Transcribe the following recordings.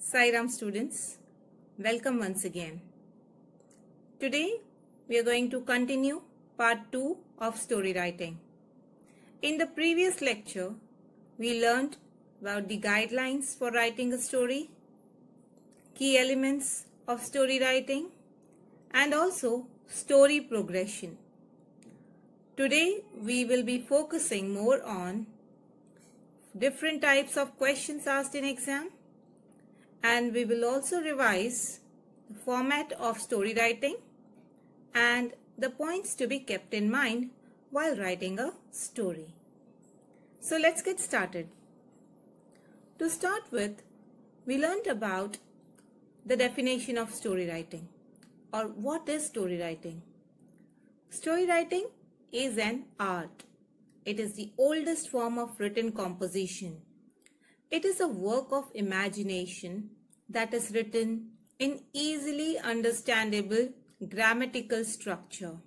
Sairam students, welcome once again. Today we are going to continue part 2 of story writing. In the previous lecture, we learned about the guidelines for writing a story, key elements of story writing, and also story progression. Today we will be focusing more on different types of questions asked in exam, and we will also revise the format of story writing and the points to be kept in mind while writing a story. So let's get started. To start with, we learned about the definition of story writing, or what is story writing. Story writing is an art. It is the oldest form of written composition. It is a work of imagination that is written in easily understandable grammatical structure.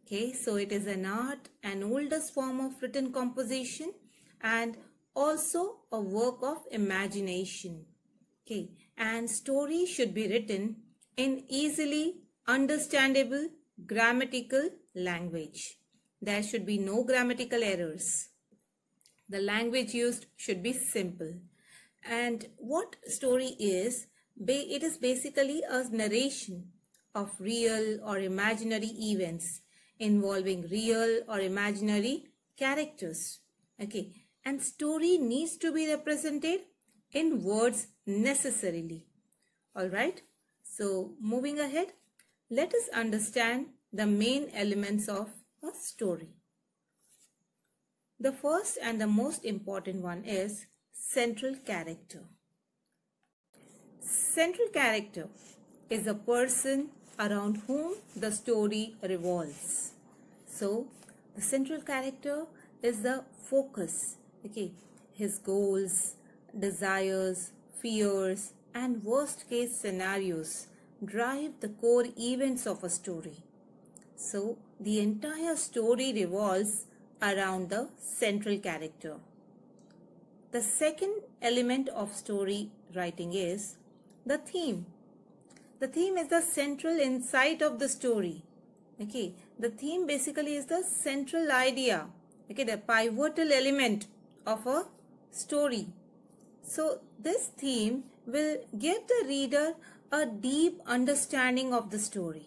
Okay, so it is an art, an oldest form of written composition, and also a work of imagination. Okay, and story should be written in easily understandable grammatical language. There should be no grammatical errors. The language used should be simple. And what story is? It is basically a narration of real or imaginary events involving real or imaginary characters. Okay, and story needs to be represented in words necessarily. Alright, so moving ahead, let us understand the main elements of a story. The first and the most important one is central character. Central character is a person around whom the story revolves. So, the central character is the focus. Okay, his goals, desires, fears, and worst case scenarios drive the core events of a story. So, the entire story revolves around the central character. The second element of story writing is the theme. The theme is the central insight of the story. Okay, the theme basically is the central idea. Okay, the pivotal element of a story. So, this theme will give the reader a deep understanding of the story.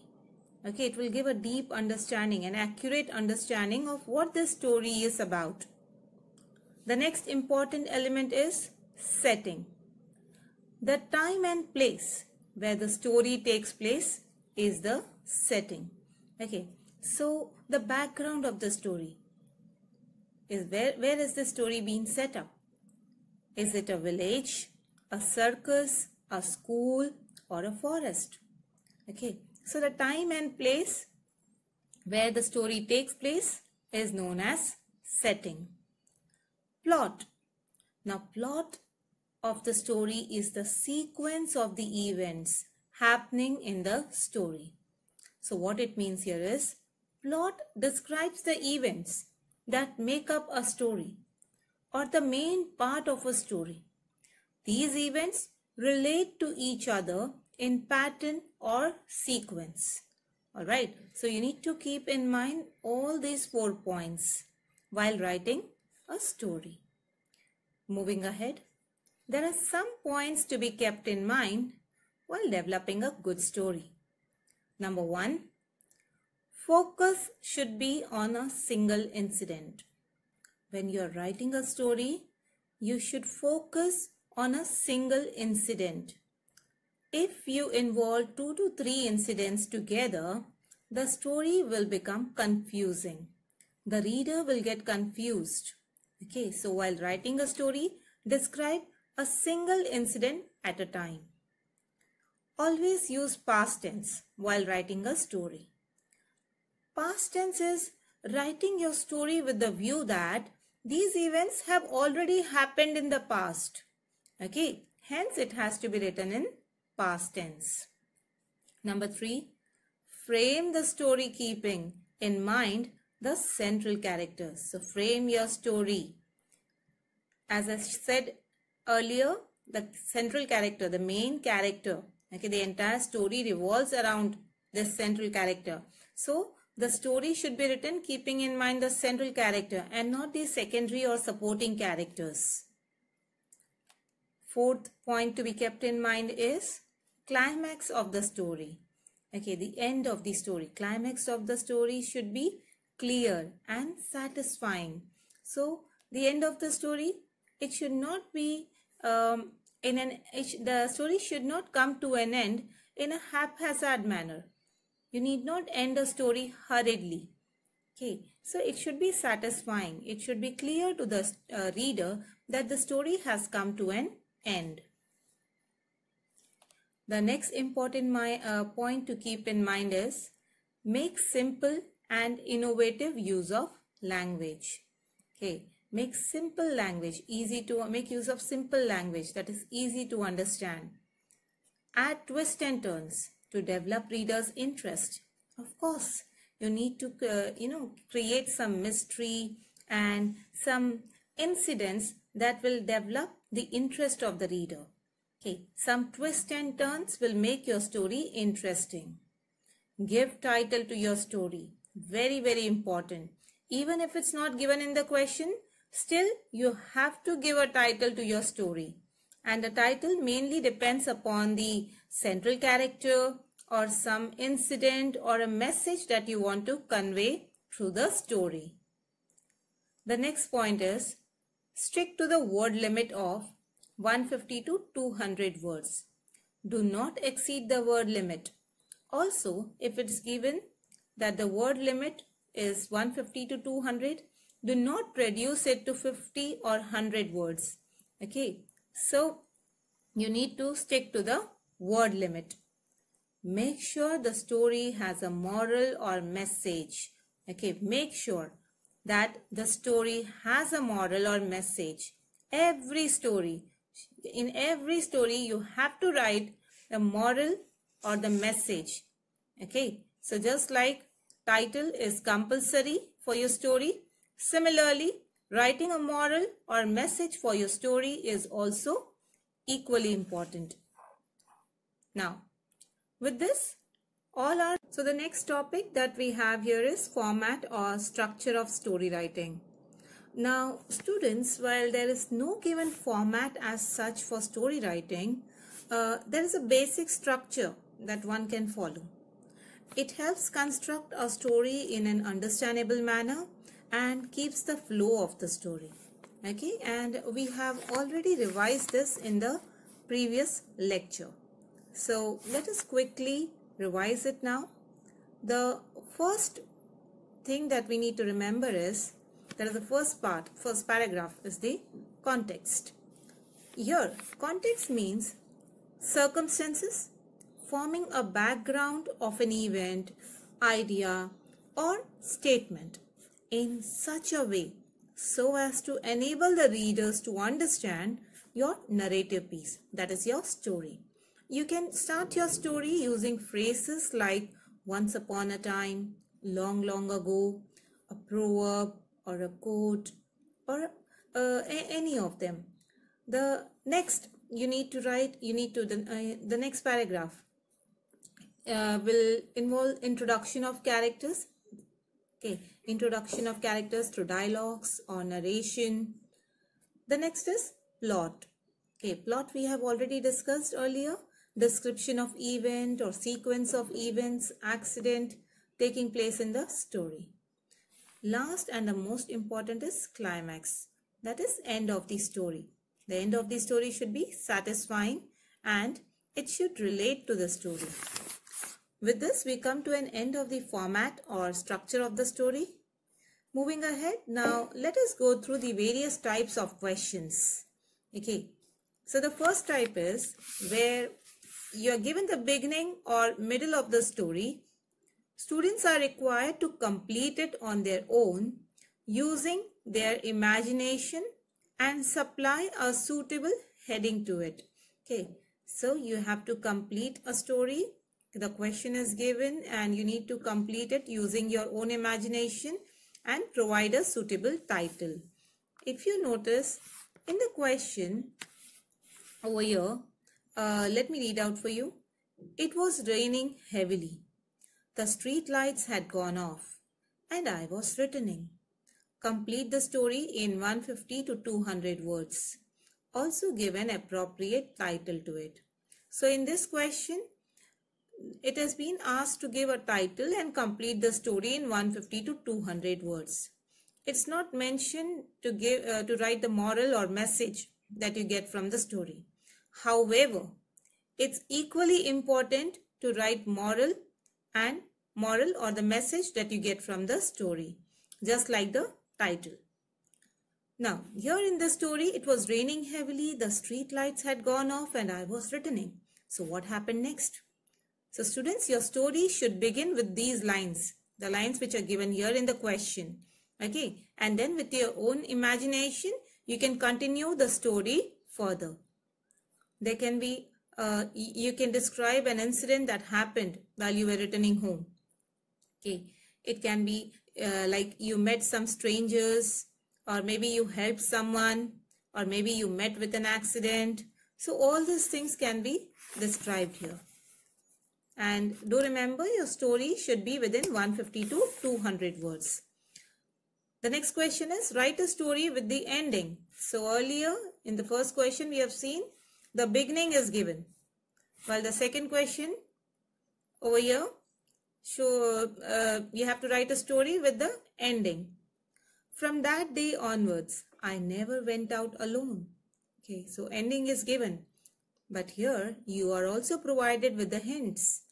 Okay, it will give a deep understanding, an accurate understanding of what this story is about. The next important element is setting. The time and place where the story takes place is the setting. Okay, so the background of the story is where is the story being set up? Is it a village, a circus, a school, or a forest? Okay. So the time and place where the story takes place is known as setting. Plot. Now, plot of the story is the sequence of the events happening in the story. So what it means here is, plot describes the events that make up a story or the main part of a story. These events relate to each other in pattern or sequence. Alright, so you need to keep in mind all these 4 points while writing a story. Moving ahead, there are some points to be kept in mind while developing a good story. Number 1, focus should be on a single incident. When you are writing a story, you should focus on a single incident. If you involve 2 to 3 incidents together, the story will become confusing. The reader will get confused. Okay, so while writing a story, describe a single incident at a time. Always use past tense while writing a story. Past tense is writing your story with the view that these events have already happened in the past. Okay, hence it has to be written in past tense. Number 3, frame the story keeping in mind the central characters. So frame your story. As I said earlier, the central character, the main character. Okay, the entire story revolves around this central character. So the story should be written keeping in mind the central character and not the secondary or supporting characters. Fourth point to be kept in mind is climax of the story. Okay, the end of the story. Climax of the story should be clear and satisfying. So the end of the story, it should not be the story should not come to an end in a haphazard manner. You need not end a story hurriedly. Okay, so it should be satisfying. It should be clear to the reader that the story has come to an end. The next important point to keep in mind is make simple and innovative use of language. Okay, make simple language easy to make use of simple language that is easy to understand. Add twists and turns to develop readers' interest. Of course, you need to create some mystery and some incidents that will develop the interest of the reader. Okay, some twists and turns will make your story interesting. Give title to your story. Very, very important. Even if it's not given in the question, still you have to give a title to your story. And the title mainly depends upon the central character or some incident or a message that you want to convey through the story. The next point is stick to the word limit of 150 to 200 words. Do not exceed the word limit. Also, if it's given that the word limit is 150 to 200, do not reduce it to 50 or 100 words. Okay, so you need to stick to the word limit. Make sure the story has a moral or message. Okay, make sure that the story has a moral or message. In every story, you have to write the moral or the message. Okay, so just like title is compulsory for your story, similarly, writing a moral or message for your story is also equally important. Now, with this, so the next topic that we have here is format or structure of story writing. Now, students, while there is no given format as such for story writing, there is a basic structure that one can follow. It helps construct a story in an understandable manner and keeps the flow of the story. Okay, and we have already revised this in the previous lecture. So let us quickly revise it now. The first thing that we need to remember is that the first paragraph is the context. Here, context means circumstances forming a background of an event, idea, or statement in such a way so as to enable the readers to understand your narrative piece, that is your story. You can start your story using phrases like once upon a time, long, long ago, a proverb or a quote, or any of them. The next you need to write, the next paragraph will involve introduction of characters. Okay, introduction of characters through dialogues or narration. The next is plot. Okay, plot we have already discussed earlier. Description of event or sequence of events, accident taking place in the story. Last and the most important is climax. That is end of the story. The end of the story should be satisfying and it should relate to the story. With this, we come to an end of the format or structure of the story. Moving ahead, now let us go through the various types of questions. Okay, so the first type is where you are given the beginning or middle of the story. Students are required to complete it on their own using their imagination and supply a suitable heading to it. Okay, so you have to complete a story. The question is given and you need to complete it using your own imagination and provide a suitable title. If you notice in the question, over here, let me read out for you. It was raining heavily. The street lights had gone off, and I was returning. Complete the story in 150 to 200 words. Also give an appropriate title to it. So in this question, it has been asked to give a title and complete the story in 150 to 200 words. It's not mentioned to write the moral or message that you get from the story. However, it's equally important to write moral or the message that you get from the story, just like the title. Now, here in the story, it was raining heavily, the street lights had gone off, and I was returning. So what happened next? So students, your story should begin with these lines, the lines which are given here in the question. Okay, and then with your own imagination, you can continue the story further. There can be, you can describe an incident that happened while you were returning home. Okay, it can be like you met some strangers, or maybe you helped someone, or maybe you met with an accident. So all these things can be described here. And do remember, your story should be within 150 to 200 words. The next question is, write a story with the ending. So earlier in the first question we have seen the beginning is given, while the second question over here, so you have to write a story with the ending. From that day onwards, I never went out alone. Okay, so ending is given. But here you are also provided with the hints.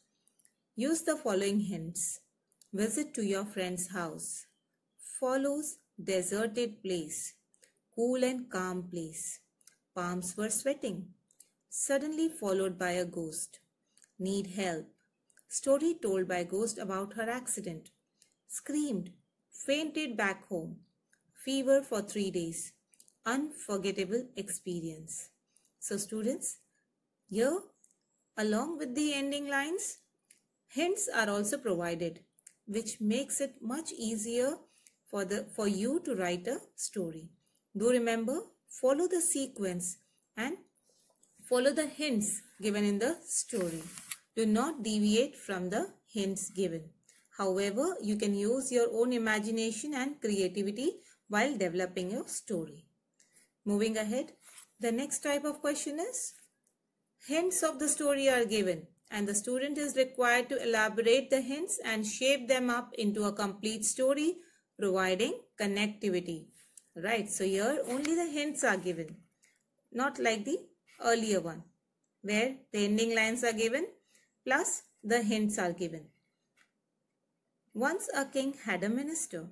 Use the following hints. Visit to your friend's house. Follows deserted place. Cool and calm place. Palms were sweating. Suddenly followed by a ghost. Need help. Story told by ghost about her accident. Screamed. Fainted back home. Fever for 3 days. Unforgettable experience. So students, here along with the ending lines, hints are also provided, which makes it much easier for you to write a story. Do remember, follow the sequence and follow the hints given in the story. Do not deviate from the hints given. However, you can use your own imagination and creativity while developing your story. Moving ahead, the next type of question is, hints of the story are given and the student is required to elaborate the hints and shape them up into a complete story, providing connectivity. Right, so here only the hints are given, not like the earlier one, where the ending lines are given plus the hints are given. Once a king had a minister.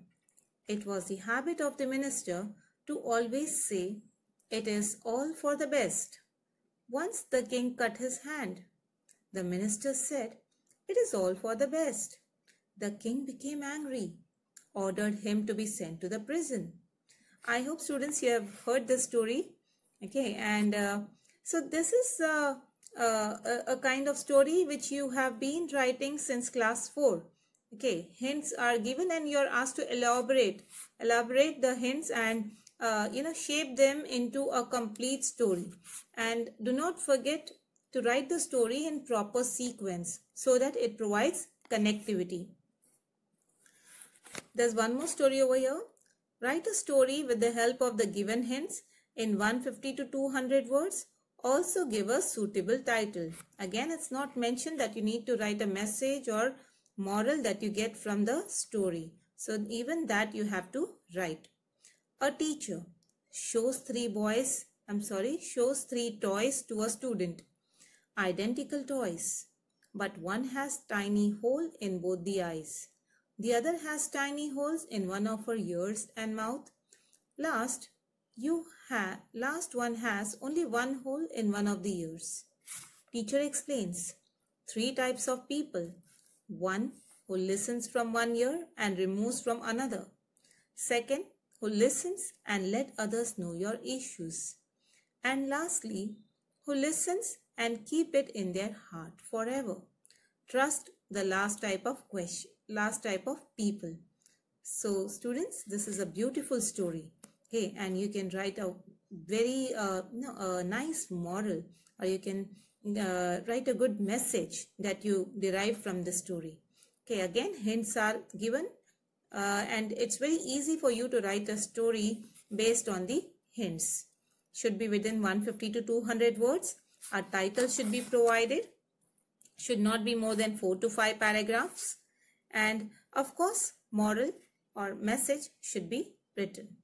It was the habit of the minister to always say, "It is all for the best." Once the king cut his hand. The minister said, "It is all for the best." The king became angry, ordered him to be sent to the prison. I hope students, you have heard this story. Okay, and so this is a kind of story which you have been writing since class 4. Okay, hints are given and you are asked to elaborate the hints and shape them into a complete story. And do not forget to write the story in proper sequence so that it provides connectivity. There's one more story over here. Write a story with the help of the given hints in 150 to 200 words. Also give a suitable title. Again, it's not mentioned that you need to write a message or moral that you get from the story. So even that you have to write. A teacher shows three toys to a student. Identical toys, but one has tiny hole in both the eyes. The other has tiny holes in one of her ears and mouth. Last one has only one hole in one of the ears. Teacher explains. 3 types of people. 1 who listens from one ear and removes from another. 2nd, who listens and let others know your issues. And lastly, who listens and keep it in their heart forever. Trust the last type of people. So students, this is a beautiful story. Okay, and you can write a very nice moral, or you can write a good message that you derive from the story. Okay, again, hints are given, and it's very easy for you to write a story based on the hints. Should be within 150 to 200 words. Our title should be provided. Should not be more than 4 to 5 paragraphs. And of course, moral or message should be written.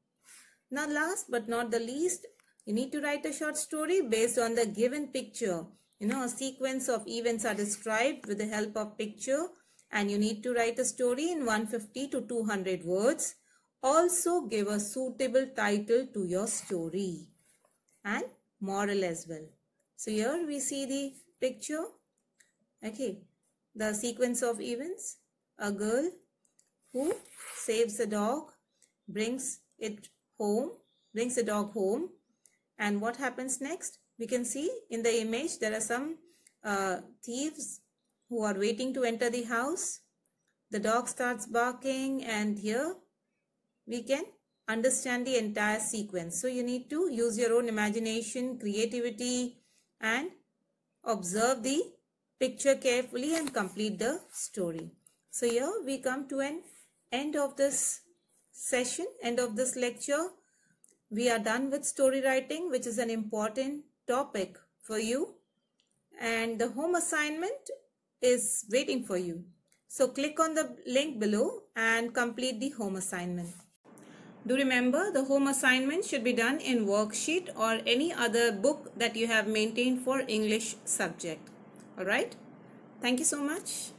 Now, last but not the least, you need to write a short story based on the given picture. A sequence of events are described with the help of picture, and you need to write a story in 150 to 200 words. Also give a suitable title to your story and moral as well. So here we see the picture. Okay, the sequence of events. A girl who saves a dog, brings the dog home, and what happens next? We can see in the image there are some thieves who are waiting to enter the house. The dog starts barking, and here we can understand the entire sequence. So you need to use your own imagination, creativity, and observe the picture carefully and complete the story. So here we come to an end of this session, end of this lecture. We are done with story writing, which is an important topic for you, and the home assignment is waiting for you. So click on the link below and complete the home assignment. Do remember, the home assignment should be done in worksheet or any other book that you have maintained for English subject. All right. Thank you so much.